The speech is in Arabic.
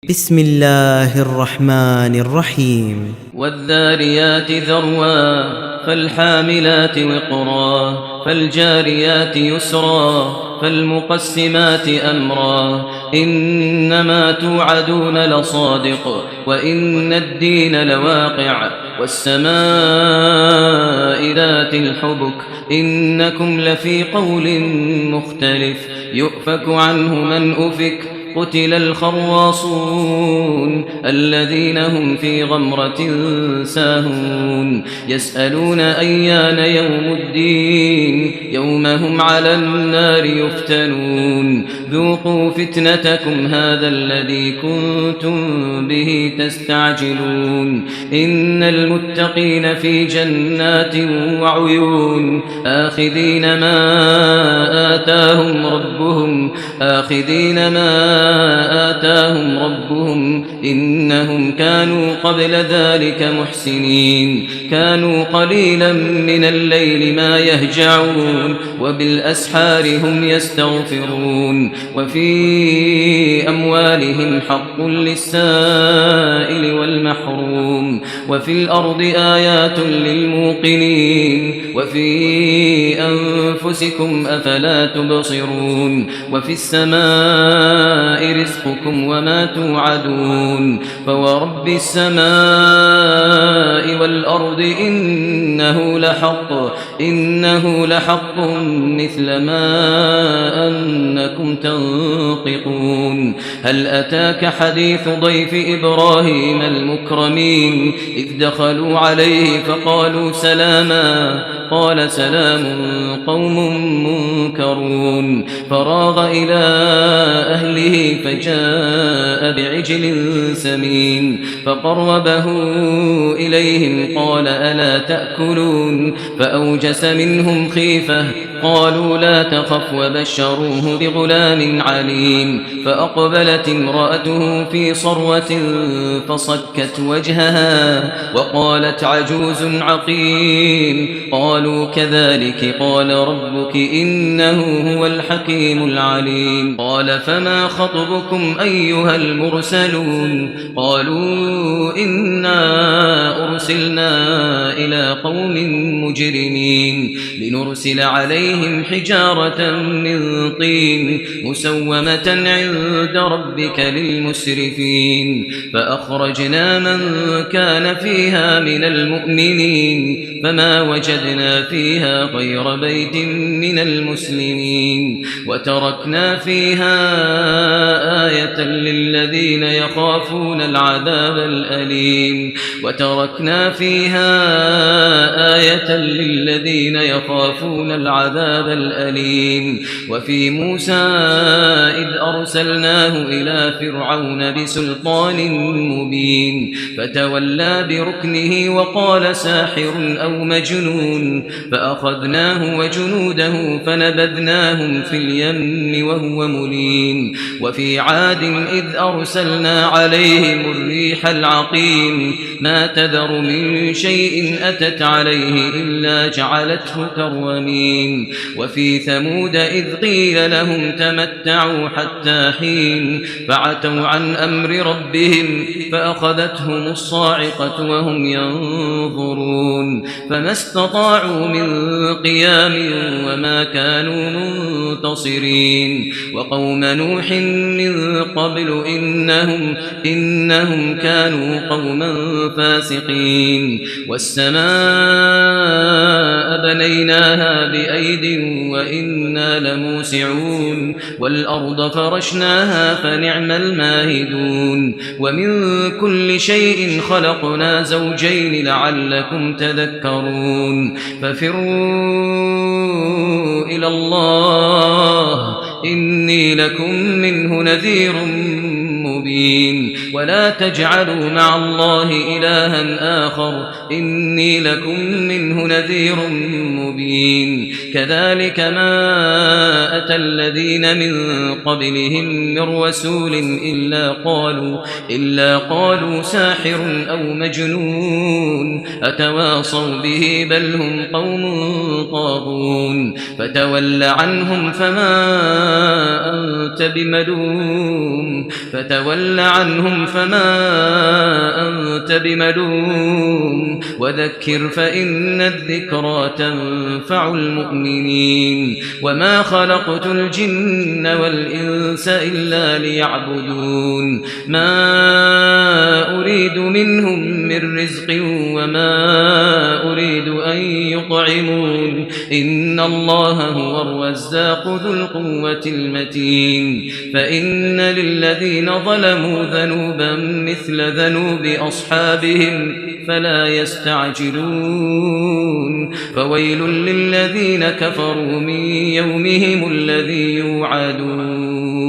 بسم الله الرحمن الرحيم والذاريات ذروا فالحاملات وقرا فالجاريات يسرا فالمقسمات أمرا إنما توعدون لصادق وإن الدين لواقع والسماء ذات الحبك إنكم لفي قول مختلف يؤفك عنه من أفك قتل الخراصون الذين هم في غمرة ساهون يسألون أيان يوم الدين يوم هم على النار يفتنون ذوقوا فتنتكم هذا الذي كنتم به تستعجلون إن المتقين في جنات وعيون آخذين ما آتاهم ربهم إنهم كانوا قبل ذلك محسنين كانوا قليلا من الليل ما يهجعون وبالأسحار هم يستغفرون وفي أموالهم حق للسائل والمحروم وفي الأرض آيات للموقنين وفي أنفسكم أفلا تبصرون وفي السماء رزقكم وما توعدون فورب السماء والأرض إنه لحق مثل ما أنكم تنطقون هل أتاك حديث ضيف إبراهيم المكرمين إذ دخلوا عليه فقالوا سلاما قال سلام قوم منكرون فراغ إلى أهله فجاء بعجل سمين فقربه إليهم قال ألا تأكلون فأوجس منهم خيفة قالوا لا تخف وبشروه بغلام عليم فأقبلت امرأته في صروة فصكت وجهها وقالت عجوز عقيم قالوا كذلك قال ربك إنه هو الحكيم العليم قال فما خطبكم أيها المرسلون قالوا إنا أرسلنا إلى قوم مجرمين لنرسل عليهم حجارة من طين مسومة عند ربك للمسرفين فأخرجنا من كان فيها من المؤمنين فما وجدنا فيها غير بيت من المسلمين وتركنا فيها آية للذين يخافون العذاب الأليم وفي موسى إذ أرسلناه إلى فرعون بسلطان مبين فتولى بركنه وقال ساحر أو مجنون فأخذناه وجنوده فنبذناهم في اليم وهو مليم وفي عاد إذ أرسلنا عليهم الريح العقيم ما تذر من شيء أتت عليه إلا جعلته كالرميم وفي ثمود إذ قيل لهم تمتعوا حتى حين فعتوا عن أمر ربهم فأخذتهم الصاعقة وهم ينظرون فما استطاعوا من قيام وما كانوا منتصرين وقوم نوح من قبل إنهم كانوا قوما فاسقين والسماء بنيناها بأيد وإنا لموسعون والأرض فرشناها فنعم الماهدون ومن كل شيء خلقنا زوجين لعلكم تذكرون ففروا إلى الله إني لكم منه نذير مبين ولا تجعلوا مع الله إلها آخر إني لكم منه نذير مبين كذلك ما أتى الذين من قبلهم من رسول إلا قالوا ساحر أو مجنون أتواصوا به بل هم قوم طاغون فتول عنهم فما أنت بملوم فتول عنهم فما أنت بملوم وذكر فإن الذكرى تنفع المؤمنين وما خلقت الجن والإنس إلا ليعبدون ما أريد منهم من رزق وما أريد أن يطعمون إن الله هو الرزاق ذو القوة المتين فإن للذين ظلموا ذنوبا مثل ذنوب أصحابهم فلا يستعجلون فويل للذين كفروا من يومهم الذي يوعدون